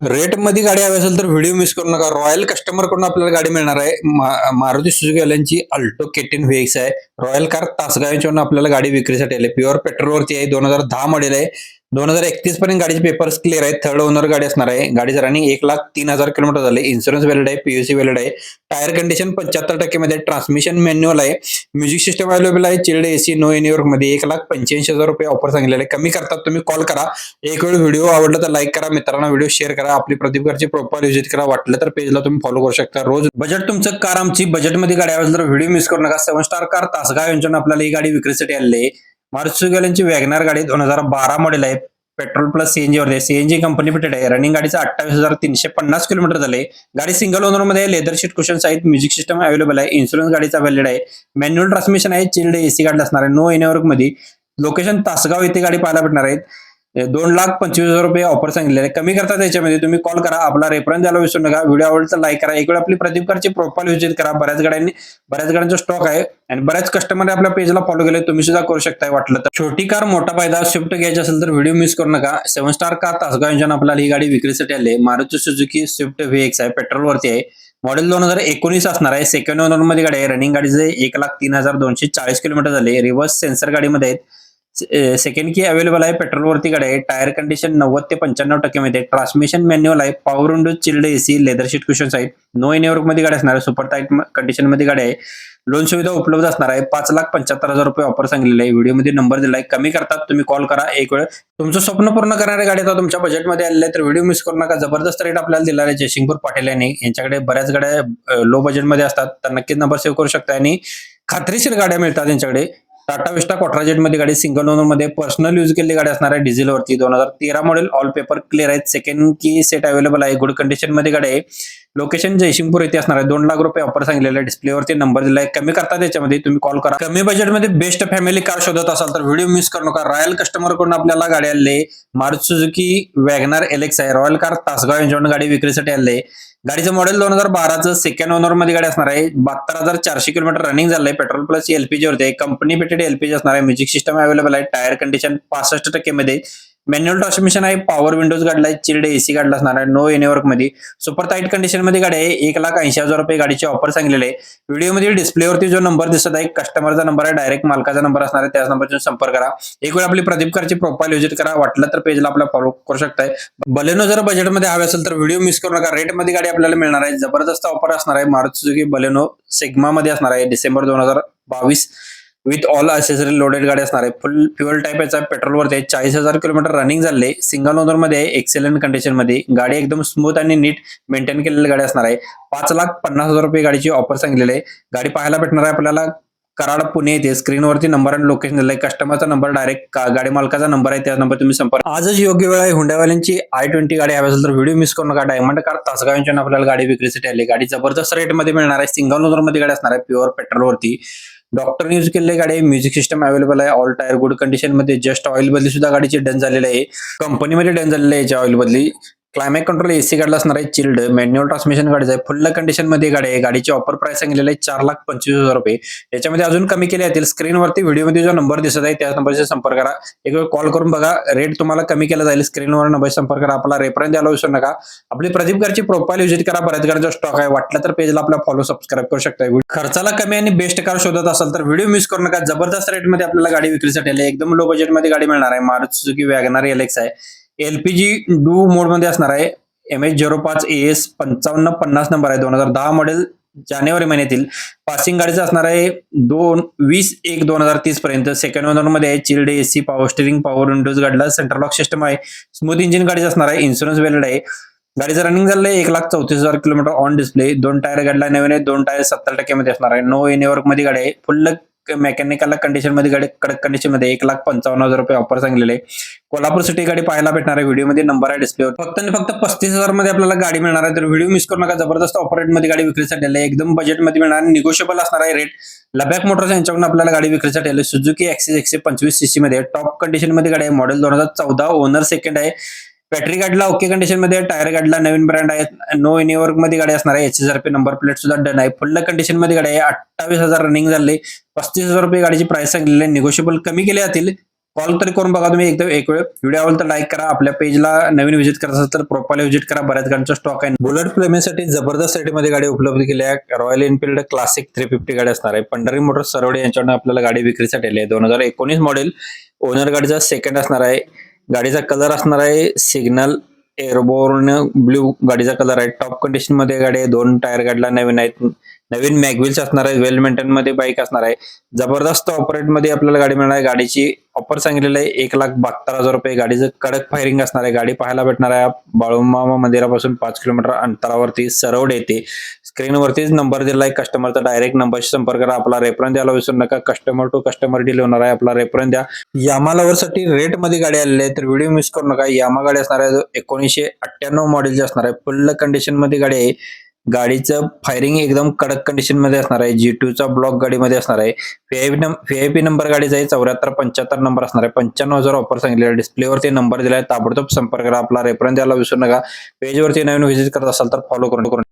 रेटमध्ये गाडी हवी असेल तर व्हिडिओ मिस करू नका. रॉयल कस्टमरकडून आपल्याला गाडी मिळणार आहे. मारुती सुझुकी वाल्यांची अल्टो के10 व्हीएक्स आहे. रॉयल कार तासगाव यांच्यावरून आपल्याला गाडी विक्रीसाठी आली. प्युअर पेट्रोलवरती आहे. 2010 मॉडेल आहे. 2031 पर्यंत गाडीचे पेपर्स क्लिअर आहेत. थर्ड ओनर गाडी असणार आहे. गाडीचं रनिंग 1,03,000 किलोमीटर झाले. इन्शुरन्स व्हॅलिड आहे. पीयूसी व्हॅलिड आहे. टायर कंडिशन 75% मध्ये. ट्रान्समिशन मॅन्युअल आहे. म्युझिक सिस्टम अवेलेबल आहे. चिल्ड एसी नो न्यूयॉर्क मध्ये. 1,85,000 रुपये ऑफर सांगितलेले आहे. कमी करतात तुम्ही कॉल करा. एक वेळ व्हिडिओ आवडला तर लाईक करा. मित्रांना व्हिडिओ शेअर करा. आपली प्रदीपकारची प्रोफाइल व्हिजिट करा. वाटलं तर पेजला तुम्ही फॉलो करू शकता. रोज बजेट तुमचं कार आमची बजेटमध्ये गाडी असेल तर व्हिडिओ मिस करू नका. 7 स्टार कार तासगाव यांच्यानं आपल्याला ही गाडी विक्रीसाठी आलेली आहे. मारुती सुझुकी वाल्यांची वॅगनार गाडी 2012 मॉडेल आहे. पेट्रोल प्लस सीएनजी वर सीएनजी कंपनी फिटेड आहे. रनिंग गाडीचा 28,350 किलोमीटर झाले. गाडी सिंगल ओनर मध्ये आहे. लेदर शीट कुशन्स आहेत. म्युझिक सिस्टम अवेलेबल आहे. इन्शुरन्स गाडीचा व्हॅलिड आहे. मॅन्युअल ट्रान्समिशन आहे. चिल्ड एसी गाडी असणार आहे. नो न्यूयॉर्क मध्ये. लोकेशन तासगाव येथे गाडी पाहायला भेटणार आहेत. 2,25,000 रुपये ऑफर सांगितलेले आहे. कमी करतात त्याच्यामध्ये तुम्ही कॉल करा. आपला रेफरन्स द्यायला विसरू नका. व्हिडिओ आवडला तर लाईक करा. एक वेळ आपली प्रदीपकारची प्रोफाइल व्हिजिट करा. बऱ्याच गाड्यांचा स्टॉक आहे आणि बऱ्याच कस्टमर आपल्या पेजला फॉलो केले. तुम्ही सुद्धा करू शकता वाटलं तर. छोटी कार मोठा फायदा. स्विफ्ट घ्यायची असेल तर व्हिडिओ मिस करू नका. 7 स्टार कार तासगाव यांच्यानं आपल्याला ही गाडी विक्रीसाठी आली आहे. मारुती सुझुकी स्विफ्ट व्हीएक्स आहे. पेट्रोलवरती आहे. मॉडेल 2019 असणार आहे. सेकंड ओनर मध्ये गाडी आहे. रनिंग गाडीचे 1,03,240 किलोमीटर झाले. रिव्हर्स सेन्सर गाडीमध्ये आहेत. सेकंड की अवेलेबल आहे. पेट्रोलवरती गाडी आहे. टायर कंडिशन 90 ते 95% मध्ये. ट्रान्समिशन मॅन्युअल आहे. Power window, chilled AC, leather sheet cushions आहेत. नो न्यूयॉर्क मध्ये गाडी असणार आहे. सुपर टाईट कंडिशन मध्ये गाडी आहे. लोन सुविधा उपलब्ध असणार आहे. 5,75,000 रुपये ऑफर सांगितलेले आहे. व्हिडिओमध्ये नंबर दिलाय. कमी करतात तुम्ही कॉल करा. एक वेळ तुमचं स्वप्न पूर्ण करणाऱ्या गाडी आता तुमच्या बजेटमध्ये आलेल्या तर व्हिडिओ मिस करू नका. जबरदस्त रेट आपल्याला दिला आहे जयसिंगपूर पाटील यांनी. यांच्याकडे बऱ्याच गाड्या लो बजेटमध्ये असतात तर नक्कीच नंबर सेव्ह करू शकता आणि खात्रीशीर गाड्या मिळतात यांच्याकडे. टाटा विस्टा क्वाड्राजेट मध्ये गाडी सिंगल ओनर मध्ये पर्सनल यूज केलेली गाडी असणार आहे. डिझेल वरती 2013 मॉडेल. ऑल पेपर क्लिअर आहेत. सेकंड की सेट अवेलेबल आहे. गुड कंडिशन मध्ये गाडी आहे. लोकेशन जयसिंगपूर येथे असणार आहे. 2 लाख रुपये ऑफर सांगितलेले आहे. डिस्प्लेवरती नंबर दिलाय. कमी करतात त्याच्यामध्ये तुम्ही कॉल करा. कमी बजेटमध्ये बेस्ट फॅमिली कार शोधत असाल तर व्हिडिओ मिस करू नका. रॉयल कस्टमर कडून आपल्याला गाडी आली. मारुती सुझुकी वॅगनार एलेक्स आहे. रॉयल कार तासगाव यांच्याकडून गाडी विक्रीसाठी आली. गाडीचं मॉडेल 2012चं. सेकंड ओनर मध्ये गाडी असणार आहे. 72,400 किलोमीटर रनिंग झालंय. पेट्रोल प्लस एलपीजी वरती. कंपनी फिटेड एलपीजी असणार आहे. म्युझिक सिस्टम अवेलेबल आहे. टायर कंडिशन 65% मध्ये. मॅन्युअल ट्रान्समिशन आहे. पॉवर विंडोज गाडला आहे. चिल्ड एसी गाडला असणार आहे. नो न्यूयॉर्क मध्ये. सुपर टाईट कंडिशन मध्ये गाडी आहे. 1,80,000 रुपये गाडीचे ऑफर सांगितलेले आहे. व्हिडिओमध्ये डिस्प्लेवरती जो नंबर दिसत आहे कस्टमरचा नंबर आहे. डायरेक्ट मालकाचा नंबर असणार आहे. त्याच नंबरचा संपर्क करा. एक वेळ आपली प्रदीपकारची प्रोफाइल व्हिजिट करा. वाटलं तर पेजला आपला फॉलो करू शकताय. बलेनो जर बजेटमध्ये हवे असेल तर व्हिडिओ मिस करू नका. रेटमध्ये गाडी आपल्याला मिळणार आहे. जबरदस्त ऑफर असणार आहे. मारुती सुझुकी बलेनो सिग्मा मध्ये असणार आहे. December 2022 with all accessory loaded गाडी असणार आहे. फुल फ्युअल टाईप याचा. पेट्रोलवरती आहे. 40,000 किलोमीटर रनिंग झाले. सिंगल ओनर मध्ये आहे. एक्सेलंट कंडिशन मध्ये. गाडी एकदम स्मूथ आणि नीट मेंटेन केलेली गाडी असणार आहे. 5,50,000 रुपये गाडीची ऑफर सांगितलेली आहे. गाडी पाहायला भेटणार आहे आपल्याला कराड पुणे येथे. स्क्रीनवरती नंबर आणि लोकेशन दिलंय. कस्टमरचा नंबर डायरेक्ट गाडी मालकाचा नंबर आहे. त्या नंबर तुम्ही संपर्क. आजच योग्य वेळ आहे. हुंडावाल्यांची i20 गाडी हवी असेल तर व्हिडिओ मिस करू नका. डायमंड कार तासगाव यांच्यानं आपल्याला गाडी विक्रीसाठी आली. गाडी जबरदस्त रेट मध्ये मिळणार आहे. सिंगल ओनर मध्ये गाडी असणार आहे. प्युअर पेट्रोलवरती. डॉक्टर यूज केलेली गाडी आहे. म्युझिक सिस्टम अवेलेबल आहे. ऑल टायर गुड कंडिशन मध्ये. जस्ट ऑइल बदली सुद्धा गाडीची डन झालेली आहे. कंपनीमध्ये डन झालेली आहे याची ऑइल बदली. क्लायमॅक्स कंट्रोल एसी गाडीला असणार आहे. चिल्ड मॅन्युअल ट्रान्समिशन गाडीचं आहे. फुल कंडिशन मध्ये गाडी आहे. गाडीची ऑफर प्राइस सांगितलेली आहे 4,25,000 रुपये. याच्यामध्ये अजून कमी केले जातील. स्क्रीनवरती व्हिडिओमध्ये जो नंबर दिसत आहे त्याच नंबरचा संपर्क करा. एक वेळ कॉल करून बघा. रेट तुम्हाला कमी केला जाईल. स्क्रीनवर नंबर संपर्क करा. आपला रेफरन्स द्यायला विसरू नका. आपली प्रदीपकारची प्रोफाइल व्हिजिट करा. बऱ्याच गाडीचा स्टॉक आहे. वाटलं तर पेजला आपला फॉलो सबस्क्राईब करू शकता. खर्चाला कमी आणि बेस्ट कार शोधत असाल तर व्हिडिओ मिस करू नका. जबरदस्त रेट मध्ये आपल्याला गाडी विक्रीसाठी आली. एकदम लो बजेटमध्ये गाडी मिळणार आहे. मारुती सुझुकी वॅगनार एलेक्स आहे. एलपीजी डू मोड मध्ये असणार आहे. MH05 AS 5550 नंबर आहे. 2010 मॉडेल. जानेवारी महिन्यातील. पासिंग गाडीचं असणार आहे 20/1/2030 पर्यंत. सेकंड ओनर मध्ये आहे. Chilled AC, power steering, power Windows गाडीला. सेंट्रल लॉक सिस्टम आहे. स्मूथ इंजिन गाडीचं असणार आहे. इन्शुरन्स व्हॅलिड आहे. गाडीचं रनिंग झालंय 1,34,000 किलोमीटर ऑन डिस्प्ले. 2 टायर गाडीला नवीन आहे. 2 टायर 70% मध्ये असणार आहे. नो न्यूयॉर्क मध्ये गाडी आहे. फुल मेकॅनिकल कंडिशन मध्ये गाडी. कडक कंडिशन मध्ये. 1,55,000 रुपये ऑफर सांगितलेले. कोल्हापूर सिटी गाडी पाहायला भेटणार आहे. व्हिडिओमध्ये नंबर आहे डिस्प्लेवर. फक्त आणि फक्त 35,000 मध्ये आपल्याला गाडी मिळणार आहे. तर व्हिडिओ मिस करू नका. जबरदस्त ऑफर रेट मध्ये गाडी विक्रीसाठी आली आहे. एकदम बजेटमध्ये मिळणार. निगोशिएबल असणार आहे रेट. लबॅक मोटर्स यांच्याकडून आपल्याला गाडी विक्रीसाठी आली. सुझुकी ऍक्सिस 125 सीसी मध्ये. टॉप कंडिशन मध्ये गाडी आहे. मॉडेल 2014. ओनर सेकंड आहे. बॅटरी गाडीला ओके कंडिशन मध्ये. टायर गाडीला नवीन ब्रँड आहे. नो न्यूयॉर्क मध्ये गाडी असणार आहे. HSRP नंबर प्लेट सुद्धा डन आहे. फुल कंडिशन मध्ये गाडी आहे. 28,000 रनिंग झाले. 35,000 रुपये गाडीची प्राइस सांगितलेली आहे. निगोशिएबल कमी केले जातील. कॉल तरी करून बघा तुम्ही एकदम एक वेळ. व्हिडिओ आवडला तर लाईक करा. आपल्या पेजला नवीन व्हिजिट करत असाल तर प्रोफाइल व्हिजिट करा. बऱ्याच गाड्यांचा स्टॉक आहे. बुलेट प्रेमीसाठी जबरदस्त रेटमध्ये गाडी उपलब्ध केली आहे. रॉयल एनफिल्ड क्लासिक 350 गाडी असणार आहे. पंढरी मोटर्स सरवडे यांच्याकडून आपल्याला गाडी विक्रीसाठी आली आहे. 2019 मॉडेल. ओनर गाडीचा सेकंड असणार आहे. गाडीचा कलर असणार आहे सिग्नल एअरबोर्न ब्ल्यू गाडीचा कलर आहे. टॉप कंडिशन मध्ये गाडी आहे. 2 टायर गाडीला नवीन आहेत. नवीन मॅगव्हील्स असणार आहे. वेल मेंटेन मध्ये बाईक असणार आहे. जबरदस्त ऑपरेट मध्ये आपल्याला गाडी मिळणार आहे. गाडीची ऑफर सांगितलेली आहे 1,72,000 रुपये. गाडीचं कडक फायरिंग असणार आहे. गाडी पाहायला भेटणार आहे बाळूमामा मंदिरापासून 5 किलोमीटर अंतरावरती सरवड येते. स्क्रीनवरतीच नंबर दिला आहे कस्टमरचा. डायरेक्ट नंबरशी संपर्क करा. आपला रेफरन्स द्यायला विसरू नका. कस्टमर टू कस्टमर डील होणार आहे. आपला रेफरन्स द्या. यामा लव्हरसाठी रेट मध्ये गाडी आलेली आहे तर व्हिडिओ मिस करू नका. यामा गाडी असणार आहे 1998 मॉडेलची असणार आहे. फुल कंडिशन मध्ये गाडी आहे. गाडीचं फायरिंग एकदम कडक कंडिशन मध्ये असणार आहे. G2 चा ब्लॉक गाडीमध्ये असणार आहे. व्हीआयपी नंबर गाडीचा आहे 7475 नंबर असणार आहे. 95,000 ऑफर सांगितलेला. डिस्प्लेवरती नंबर दिलाय. ताबडतोब संपर्क करा. आपला रेफरन्स द्यायला विसरू नका. पेजवरती नवीन व्हिजिट करत असाल तर फॉलो करून